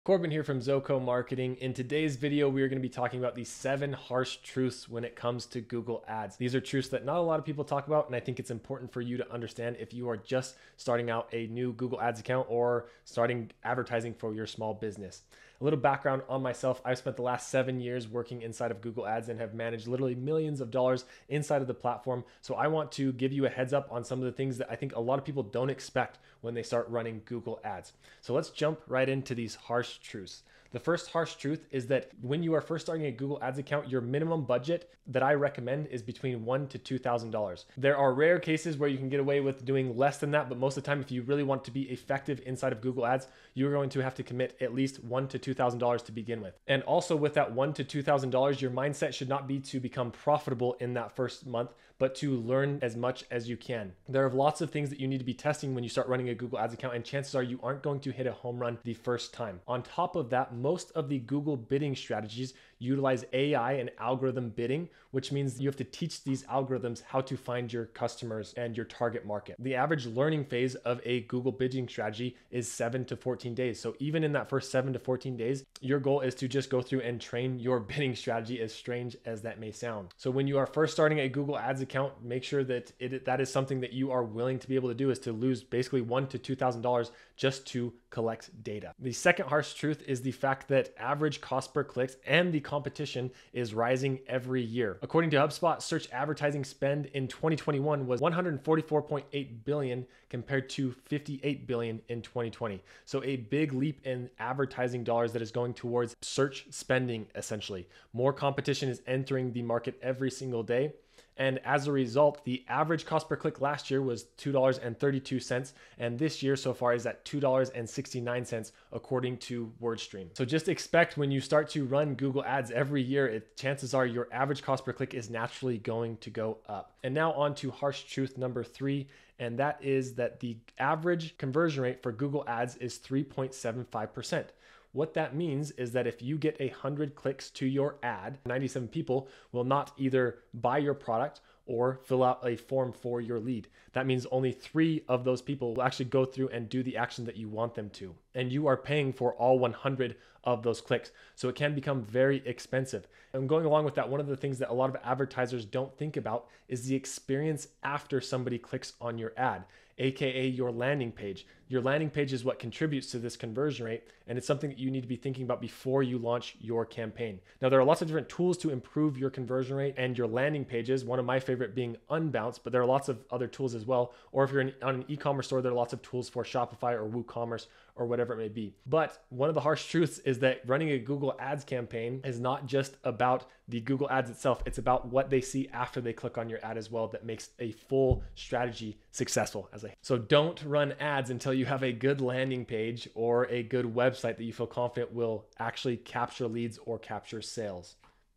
Corbin here from Zoco Marketing. In today's video, we are going to be talking about the 7 harsh truths when it comes to Google Ads. These are truths that not a lot of people talk about, and I think it's important for you to understand if you are just starting out a new Google Ads account or starting advertising for your small business. A little background on myself. I've spent the last 7 years working inside of Google Ads and have managed literally millions of dollars inside of the platform. So I want to give you a heads up on some of the things that I think a lot of people don't expect when they start running Google Ads. So let's jump right into these harsh truths. The first harsh truth is that when you are first starting a Google Ads account, your minimum budget that I recommend is between $1,000 to $2,000. There are rare cases where you can get away with doing less than that, but most of the time, if you really want to be effective inside of Google Ads, you're going to have to commit at least $1,000 to $2,000 to begin with. And also with that $1,000 to $2,000, your mindset should not be to become profitable in that first month, but to learn as much as you can. There are lots of things that you need to be testing when you start running a Google Ads account, and chances are you aren't going to hit a home run the first time. On top of that, most of the Google bidding strategies utilize AI and algorithm bidding, which means you have to teach these algorithms how to find your customers and your target market. The average learning phase of a Google bidding strategy is 7 to 14 days. So even in that first 7 to 14 days, your goal is to just go through and train your bidding strategy, as strange as that may sound. So when you are first starting a Google Ads account, make sure that that is something that you are willing to be able to do, is to lose basically $1,000 to $2,000 just to collect data. The second harsh truth is the fact that average cost per clicks and the competition is rising every year. According to HubSpot, search advertising spend in 2021 was $144.8 billion compared to $58 billion in 2020. So a big leap in advertising dollars that is going towards search spending, essentially. More competition is entering the market every single day. And as a result, the average cost per click last year was $2.32, and this year so far is at $2.69 according to WordStream. So just expect when you start to run Google Ads every year, chances are your average cost per click is naturally going to go up. And now on to harsh truth number 3, and that is that the average conversion rate for Google Ads is 3.75%. What that means is that if you get 100 clicks to your ad, 97 people will not either buy your product or fill out a form for your lead. That means only 3 of those people will actually go through and do the action that you want them to. And you are paying for all 100 of those clicks. So it can become very expensive. And going along with that, one of the things that a lot of advertisers don't think about is the experience after somebody clicks on your ad, AKA your landing page. Your landing page is what contributes to this conversion rate, and it's something that you need to be thinking about before you launch your campaign. Now, there are lots of different tools to improve your conversion rate and your landing pages, one of my favorite being Unbounce, but there are lots of other tools as well. Or if you're on an e-commerce store, there are lots of tools for Shopify or WooCommerce or whatever it may be. But one of the harsh truths is that running a Google Ads campaign is not just about the Google Ads itself. It's about what they see after they click on your ad as well that makes a full strategy successful. So don't run ads until you have a good landing page or a good website that you feel confident will actually capture leads or capture sales,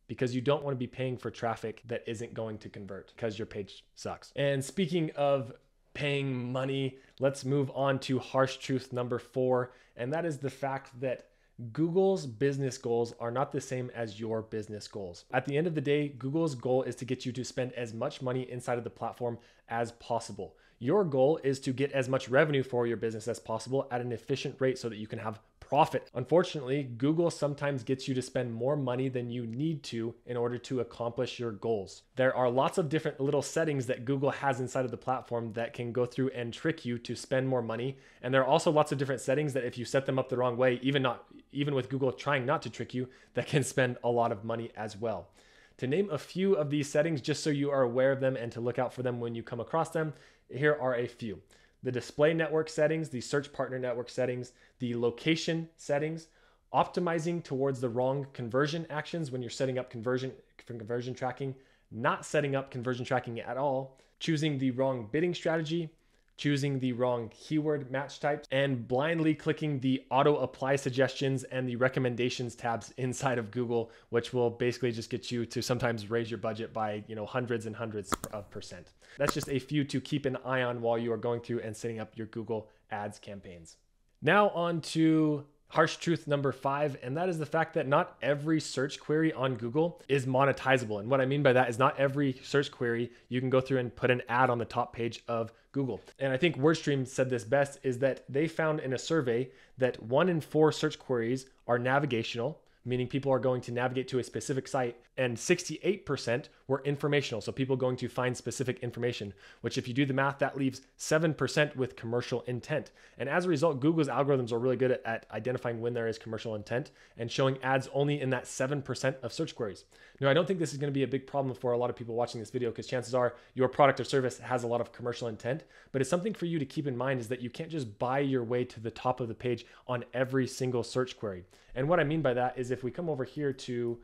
because you don't want to be paying for traffic that isn't going to convert because your page sucks. And speaking of paying money, let's move on to harsh truth number 4. And that is the fact that Google's business goals are not the same as your business goals. At the end of the day, Google's goal is to get you to spend as much money inside of the platform as possible. Your goal is to get as much revenue for your business as possible at an efficient rate so that you can have profit. Unfortunately, Google sometimes gets you to spend more money than you need to in order to accomplish your goals. There are lots of different little settings that Google has inside of the platform that can go through and trick you to spend more money. And there are also lots of different settings that if you set them up the wrong way, even with Google trying not to trick you, that can spend a lot of money as well. To name a few of these settings, just so you are aware of them and to look out for them when you come across them, here are a few. The display network settings, the search partner network settings, the location settings, optimizing towards the wrong conversion actions when you're setting up conversion tracking, not setting up conversion tracking at all, choosing the wrong bidding strategy, choosing the wrong keyword match types, and blindly clicking the auto apply suggestions and the recommendations tabs inside of Google, which will basically just get you to sometimes raise your budget by hundreds and hundreds of percent. That's just a few to keep an eye on while you are going through and setting up your Google Ads campaigns. Now on to Harsh truth number 5, and that is the fact that not every search query on Google is monetizable. And what I mean by that is not every search query you can go through and put an ad on the top page of Google. And I think WordStream said this best, is that they found in a survey that 1 in 4 search queries are navigational, meaning people are going to navigate to a specific site, and 68% were informational. So people going to find specific information, which if you do the math, that leaves 7% with commercial intent. And as a result, Google's algorithms are really good at identifying when there is commercial intent and showing ads only in that 7% of search queries. Now, I don't think this is going to be a big problem for a lot of people watching this video, because chances are your product or service has a lot of commercial intent, but it's something for you to keep in mind, is that you can't just buy your way to the top of the page on every single search query. And what I mean by that is, if we come over here to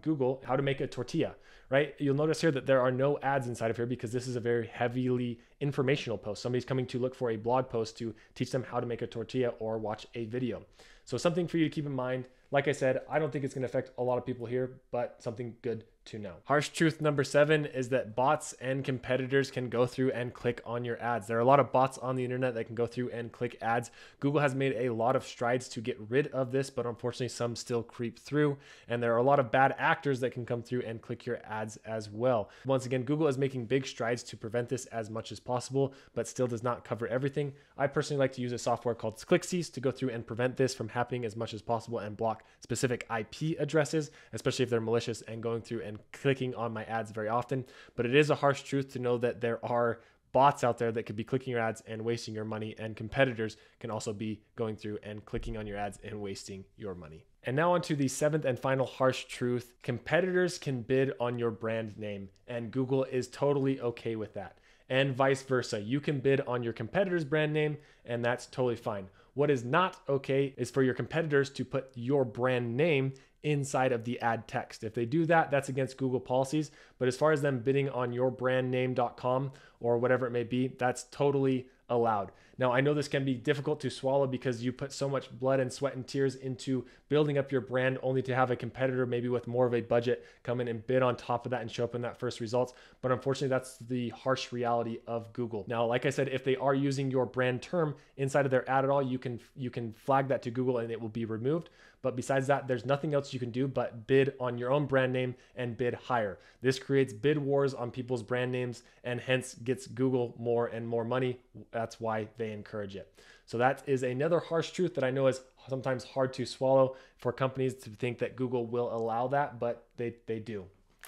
Google, how to make a tortilla, right? You'll notice here that there are no ads inside of here, because this is a very heavily informational post. Somebody's coming to look for a blog post to teach them how to make a tortilla or watch a video. So something for you to keep in mind. Like I said, I don't think it's going to affect a lot of people here, but something good to know. Harsh truth number 7 is that bots and competitors can go through and click on your ads. There are a lot of bots on the internet that can go through and click ads. Google has made a lot of strides to get rid of this, but unfortunately some still creep through, and there are a lot of bad actors that can come through and click your ads as well. Once again, Google is making big strides to prevent this as much as possible, but still does not cover everything. I personally like to use a software called ClickCease to go through and prevent this from happening as much as possible and block specific IP addresses, especially if they're malicious and going through and clicking on my ads very often. But it is a harsh truth to know that there are bots out there that could be clicking your ads and wasting your money, and competitors can also be going through and clicking on your ads and wasting your money. And now on to the 7th and final harsh truth. Competitors can bid on your brand name, and Google is totally okay with that. And vice versa. You can bid on your competitor's brand name, and that's totally fine. What is not okay is for your competitors to put your brand name inside of the ad text. If they do that, that's against Google policies. But as far as them bidding on yourbrandname.com or whatever it may be, that's totally allowed. Now, I know this can be difficult to swallow, because you put so much blood and sweat and tears into building up your brand, only to have a competitor maybe with more of a budget come in and bid on top of that and show up in that first results. But unfortunately, that's the harsh reality of Google. Now, like I said, if they are using your brand term inside of their ad at all, you can flag that to Google and it will be removed. But besides that, there's nothing else you can do but bid on your own brand name and bid higher. This creates bid wars on people's brand names, and hence gets Google more and more money. That's why they encourage it. So that is another harsh truth that I know is sometimes hard to swallow for companies to think that Google will allow that, but they do.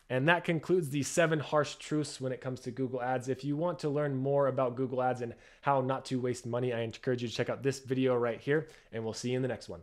And that concludes the 7 harsh truths when it comes to Google Ads. If you want to learn more about Google Ads and how not to waste money, I encourage you to check out this video right here, and we'll see you in the next one.